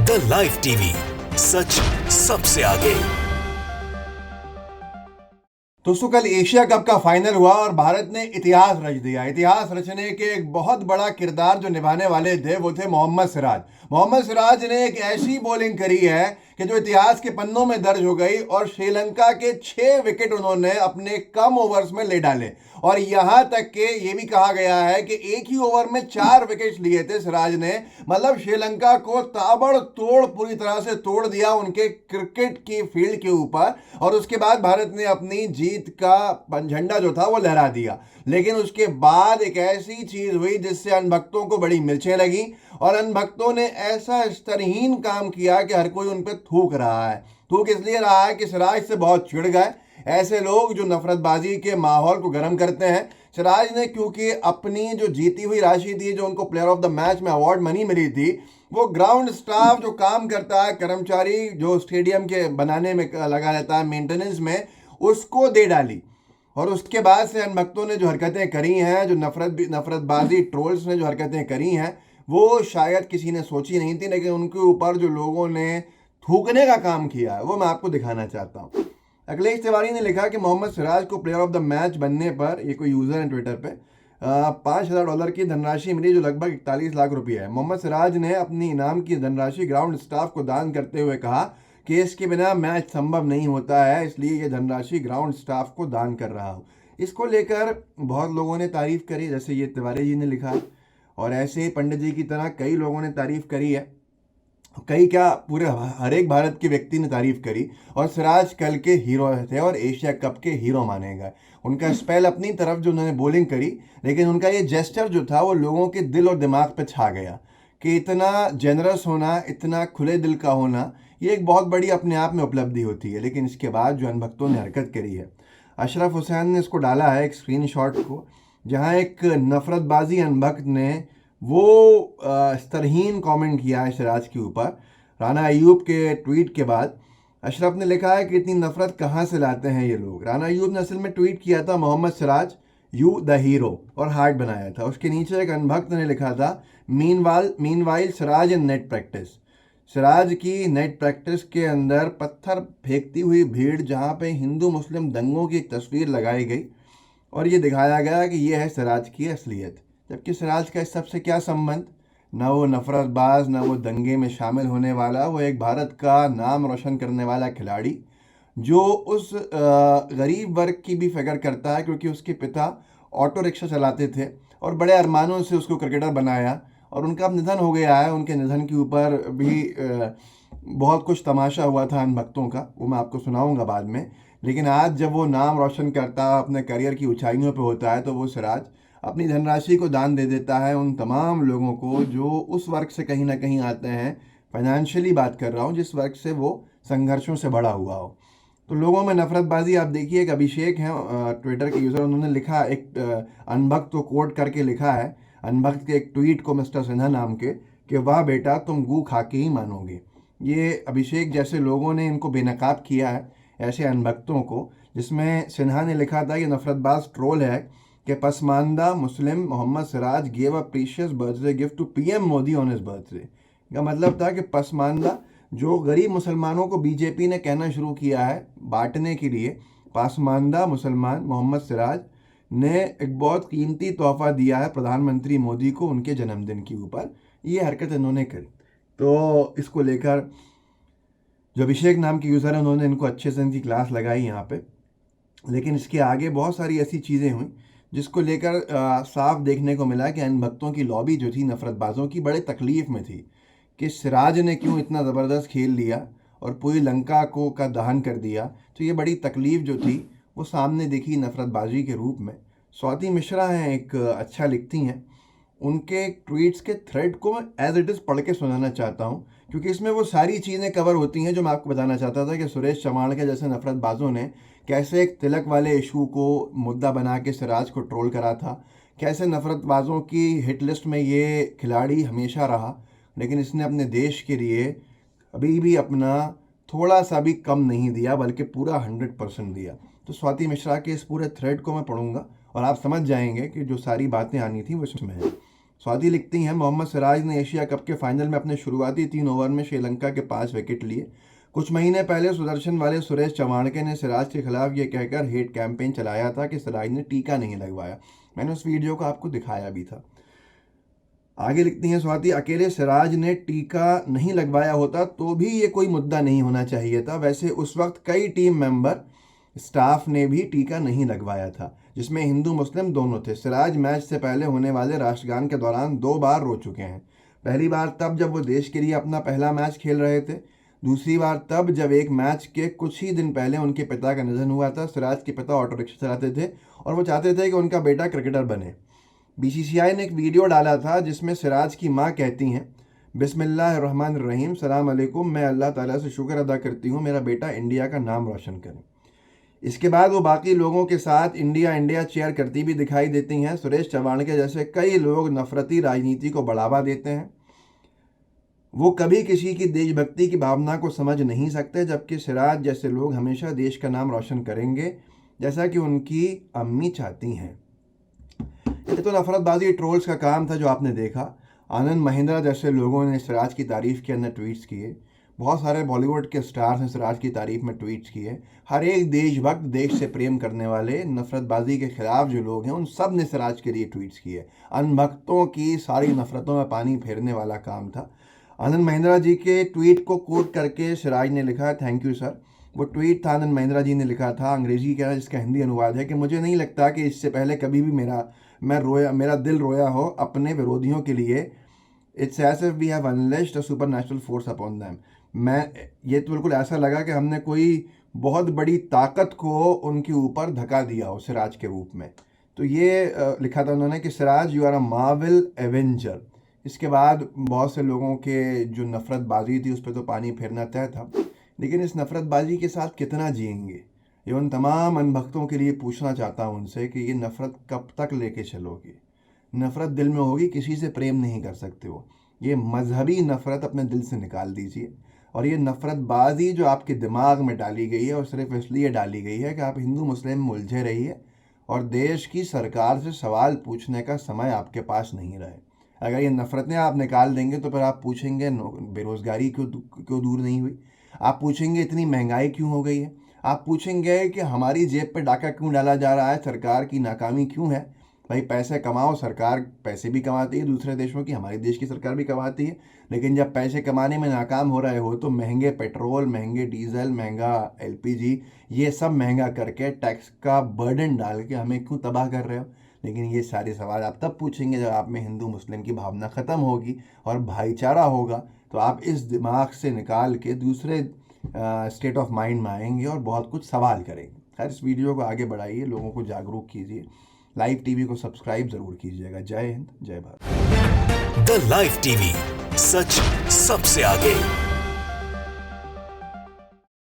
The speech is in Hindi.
द लाइव टीवी, सच सबसे आगे। दोस्तों, कल एशिया कप का फाइनल हुआ और भारत ने इतिहास रच दिया। इतिहास रचने के एक बहुत बड़ा किरदार जो निभाने वाले थे वो थे मोहम्मद सिराज। मोहम्मद सिराज ने एक ऐसी बॉलिंग करी है कि जो इतिहास के पन्नों में दर्ज हो गई और श्रीलंका के 6 विकेट उन्होंने अपने कम ओवर्स में ले डाले। और यहां तक कि ये भी कहा गया है कि एक ही ओवर में 4 विकेट लिए थे सिराज ने। मतलब श्रीलंका को ताबड़तोड़ पूरी तरह से तोड़ दिया उनके क्रिकेट की फील्ड के ऊपर। और उसके बाद भारत ने अपनी जीत का झंडा जो था वो लहरा दिया। लेकिन उसके बाद एक ऐसी चीज हुई जिससे अनभक्तों को बड़ी मिर्चें लगी और अनभक्तों ने ऐसा स्तरहीन काम किया कि हर कोई उन पर थूक रहा है। थूक इसलिए रहा है कि सिराज से बहुत चिढ़ गए ऐसे लोग जो नफरतबाजी के माहौल को गर्म करते हैं। सिराज ने क्योंकि अपनी जो जीती हुई राशि थी, जो उनको प्लेयर ऑफ द मैच में अवार्ड मनी मिली थी, वो ग्राउंड स्टाफ जो काम करता है, कर्मचारी जो स्टेडियम के बनाने में लगा रहता है, मेंटेनेंस में, उसको दे डाली। और उसके बाद से अनभक्तों ने जो हरकतें करी हैं, जो नफरतबाजी ट्रोल्स ने जो हरकतें करी हैं, वो शायद किसी ने सोची नहीं थी। लेकिन उनके ऊपर जो लोगों ने थूकने का काम किया है वो मैं आपको दिखाना चाहता हूँ। अखिलेश तिवारी ने लिखा कि मोहम्मद सिराज को प्लेयर ऑफ द मैच बनने पर, ये कोई यूज़र है ट्विटर पे, $5,000 की धनराशि मिली जो लगभग 41 लाख रुपये है। मोहम्मद सिराज ने अपनी इनाम की धनराशि ग्राउंड स्टाफ को दान करते हुए कहा कि इसके बिना मैच संभव नहीं होता है, इसलिए ये धनराशि ग्राउंड स्टाफ को दान कर रहा हूँ। इसको लेकर बहुत लोगों ने तारीफ़ करी, जैसे ये तिवारी जी ने लिखा है, और ऐसे ही पंडित जी की तरह कई लोगों ने तारीफ़ करी है। कई क्या, पूरे हर एक भारत के व्यक्ति ने तारीफ करी। और सिराज कल के हीरो थे और एशिया कप के हीरो माने गए। उनका स्पेल अपनी तरफ जो उन्होंने बॉलिंग करी, लेकिन उनका ये जेस्चर जो था वो लोगों के दिल और दिमाग पे छा गया कि इतना जेनरस होना, इतना खुले दिल का होना, ये एक बहुत बड़ी अपने आप में उपलब्धि होती है। लेकिन इसके बाद जो अनभक्तों ने हरकत करी है, अशरफ हुसैन ने इसको डाला है एक स्क्रीनशॉट को, जहाँ एक नफरतबाजी अनभक्त ने वो स्तरहीन कमेंट किया है सिराज के ऊपर। राना अयूब के ट्वीट के बाद अशरफ ने लिखा है कि इतनी नफरत कहाँ से लाते हैं ये लोग। राना अयूब ने असल में ट्वीट किया था Mohammed Siraj you the hero और हार्ट बनाया था। उसके नीचे एक अनभक्त ने लिखा था meanwhile Siraj in net practice. Siraj की नेट प्रैक्टिस के अंदर पत्थर फेंकती हुई भीड़, जहाँ पे हिंदू मुस्लिम दंगों की एक तस्वीर लगाई गई और ये दिखाया गया कि ये है सिराज की असलियत। जबकि सिराज का इस सबसे क्या संबंध? ना वो नफरतबाज, ना वो दंगे में शामिल होने वाला। वो एक भारत का नाम रोशन करने वाला खिलाड़ी जो उस गरीब वर्ग की भी फिक्र करता है, क्योंकि उसके पिता ऑटो रिक्शा चलाते थे और बड़े अरमानों से उसको क्रिकेटर बनाया और उनका अब निधन हो गया है। उनके निधन के ऊपर भी बहुत कुछ तमाशा हुआ था अनभक्तों का, वो मैं आपको सुनाऊंगा बाद में। लेकिन आज जब वो नाम रोशन करता, अपने करियर की ऊंचाइयों पे होता है, तो वो सिराज अपनी धनराशि को दान दे देता है उन तमाम लोगों को जो उस वर्ग से कहीं ना कहीं आते हैं। फाइनेंशियली बात कर रहा हूँ, जिस वर्ग से वो संघर्षों से बड़ा हुआ हो। तो लोगों में नफरतबाजी आप देखिए। एक अभिषेक हैं ट्विटर के यूज़र, उन्होंने लिखा, एक अनभक्त को कोट करके लिखा है अनभक्त के एक ट्वीट को, मिस्टर सिन्हा नाम के, कि वाह बेटा तुम गू खा के ही मानोगे। ये अभिषेक जैसे लोगों ने इनको बेनकाब किया है, ऐसे अनभक्तों को। जिसमें सिन्हा ने लिखा था कि नफरतबाज ट्रोल है कि Pasmanda Muslim Mohammed Siraj gave a precious birthday gift to PM Modi on his birthday. का मतलब था कि पसमानदा, जो गरीब मुसलमानों को बीजेपी ने कहना शुरू किया है बांटने के लिए, पासमानदा मुसलमान मोहम्मद सिराज ने एक बहुत कीमती तोहफा दिया है प्रधानमंत्री मोदी को उनके जन्मदिन के ऊपर। ये हरकत इन्होंने करी। तो इसको लेकर जो अभिषेक नाम के यूज़र है, उन्होंने इनको अच्छे से इनकी क्लास लगाई यहाँ पे। लेकिन इसके आगे बहुत सारी ऐसी चीज़ें हुई जिसको लेकर साफ देखने को मिला कि अनभक्तों की लॉबी जो थी नफरतबाजों की, बड़े तकलीफ़ में थी कि सिराज ने क्यों इतना ज़बरदस्त खेल लिया और पूरी लंका को का दहन कर दिया। तो ये बड़ी तकलीफ़ जो थी वो सामने दिखी नफरतबाजी के रूप में। स्वाति मिश्रा हैं, एक अच्छा लिखती हैं, उनके ट्वीट्स के थ्रेड को मैं एज इट इज़ पढ़ के सुनाना चाहता हूँ, क्योंकि इसमें वो सारी चीज़ें कवर होती हैं जो मैं आपको बताना चाहता था कि सुरेश चमाड़ के जैसे नफरतबाजों ने कैसे एक तिलक वाले इशू को मुद्दा बना के सिराज को ट्रोल करा था, कैसे नफरतबाजों की हिट लिस्ट में ये खिलाड़ी हमेशा रहा, लेकिन इसने अपने देश के लिए अभी भी अपना थोड़ा सा भी कम नहीं दिया, बल्कि पूरा 100% दिया। तो स्वाति मिश्रा के इस पूरे थ्रेड को मैं पढ़ूंगा और आप समझ जाएंगे कि जो सारी बातें आनी थी वो इसमें है। स्वाति लिखती हैं, मोहम्मद सिराज ने एशिया कप के फाइनल में अपने शुरुआती 3 ओवर में श्रीलंका के 5 विकेट लिए। कुछ महीने पहले सुदर्शन वाले सुरेश चवाणके ने सिराज के खिलाफ ये कहकर हेट कैंपेन चलाया था कि सिराज ने टीका नहीं लगवाया। मैंने उस वीडियो को आपको दिखाया भी था। आगे लिखती हैं स्वाति, अकेले सिराज ने टीका नहीं लगवाया होता तो भी ये कोई मुद्दा नहीं होना चाहिए था। वैसे उस वक्त कई टीम मेंबर स्टाफ ने भी टीका नहीं लगवाया था, जिसमें हिंदू मुस्लिम दोनों थे। सिराज मैच से पहले होने वाले राष्ट्रगान के दौरान 2 बार रो चुके हैं। पहली बार तब जब वो देश के लिए अपना पहला मैच खेल रहे थे, दूसरी बार तब जब एक मैच के कुछ ही दिन पहले उनके पिता का निधन हुआ था। सिराज के पिता ऑटो रिक्शा चलाते थे और वो चाहते थे कि उनका बेटा क्रिकेटर बने। बीसीसीआई ने एक वीडियो डाला था जिसमें सिराज की मां कहती हैं, बिस्मिल्लाहिर्रहमानिर्रहीम, सलाम अलैकुम, मैं अल्लाह ताला से शुक्र अदा करती हूँ मेरा बेटा इंडिया का नाम रोशन करे। इसके बाद वो बाकी लोगों के साथ इंडिया इंडिया चेयर करती भी दिखाई देती हैं। सुरेश चवाणके जैसे कई लोग नफरती राजनीति को बढ़ावा देते हैं। वो कभी किसी की देशभक्ति की भावना को समझ नहीं सकते, जबकि सिराज जैसे लोग हमेशा देश का नाम रोशन करेंगे जैसा कि उनकी अम्मी चाहती हैं। ये तो नफरतबाजी ट्रोल्स का काम था जो आपने देखा। आनंद महिंद्रा जैसे लोगों ने सिराज की तारीफ के अंदर ट्वीट्स किए। बहुत सारे बॉलीवुड के स्टार्स ने सिराज की तारीफ में ट्वीट्स किए। हर एक देशभक्त, देश से प्रेम करने वाले, नफरतबाजी के खिलाफ जो लोग हैं उन सब ने सिराज के लिए ट्वीट्स किए। अनभक्तों की सारी नफरतों में पानी फेरने वाला काम था। आनंद महिंद्रा जी के ट्वीट को कोट करके सिराज ने लिखा, थैंक यू सर। वो ट्वीट था आनंद महिंद्रा जी ने लिखा था, अंग्रेजी का जिसका हिंदी अनुवाद है कि मुझे नहीं लगता कि इससे पहले कभी भी मेरा दिल रोया हो अपने विरोधियों के लिए। It's as if we have unleashed a supernatural force upon them. ये तो बिल्कुल ऐसा लगा कि हमने कोई बहुत बड़ी ताकत को उनके ऊपर धका दिया हो सिराज के रूप में। तो ये लिखा था उन्होंने कि Siraj, you are a Marvel avenger. इसके बाद बहुत से लोगों के जो नफरतबाजी थी उस पर तो पानी फेरना तय था, लेकिन इस नफरतबाजी के साथ कितना जिएंगे, ये उन तमाम अनभक्तों के लिए पूछना चाहता हूँ उनसे कि ये नफ़रत कब तक लेके चलोगे। नफ़रत दिल में होगी, किसी से प्रेम नहीं कर सकते हो। ये मजहबी नफ़रत अपने दिल से निकाल दीजिए। और ये नफ़रतबाजी जो आपके दिमाग में डाली गई है और सिर्फ इसलिए डाली गई है कि आप हिंदू मुस्लिम में उलझे रहिए और देश की सरकार से सवाल पूछने का समय आपके पास नहीं रहे। अगर ये नफ़रतें आप निकाल देंगे तो फिर आप पूछेंगे बेरोज़गारी क्यों दूर नहीं हुई, आप पूछेंगे इतनी महंगाई क्यों हो गई है, आप पूछेंगे कि हमारी जेब पे डाका क्यों डाला जा रहा है, सरकार की नाकामी क्यों है। भाई पैसे कमाओ, सरकार पैसे भी कमाती है दूसरे देशों की, हमारी देश की सरकार भी कमाती है, लेकिन जब पैसे कमाने में नाकाम हो रहे हो तो महंगे पेट्रोल, महंगे डीजल, महंगा एलपीजी, ये सब महंगा करके टैक्स का बर्डन डाल के हमें क्यों तबाह कर रहे हो। लेकिन ये सारे सवाल आप तब पूछेंगे जब आप में हिंदू मुस्लिम की भावना ख़त्म होगी और भाईचारा होगा। तो आप इस दिमाग से निकाल के दूसरे स्टेट ऑफ माइंड में आएंगे और बहुत कुछ सवाल करेंगे। खैर, इस वीडियो को आगे बढ़ाइए, लोगों को जागरूक कीजिए, लाइव टीवी को सब्सक्राइब जरूर कीजिएगा। जय हिंद, जय भारत। द लाइव टीवी, सच सबसे आगे।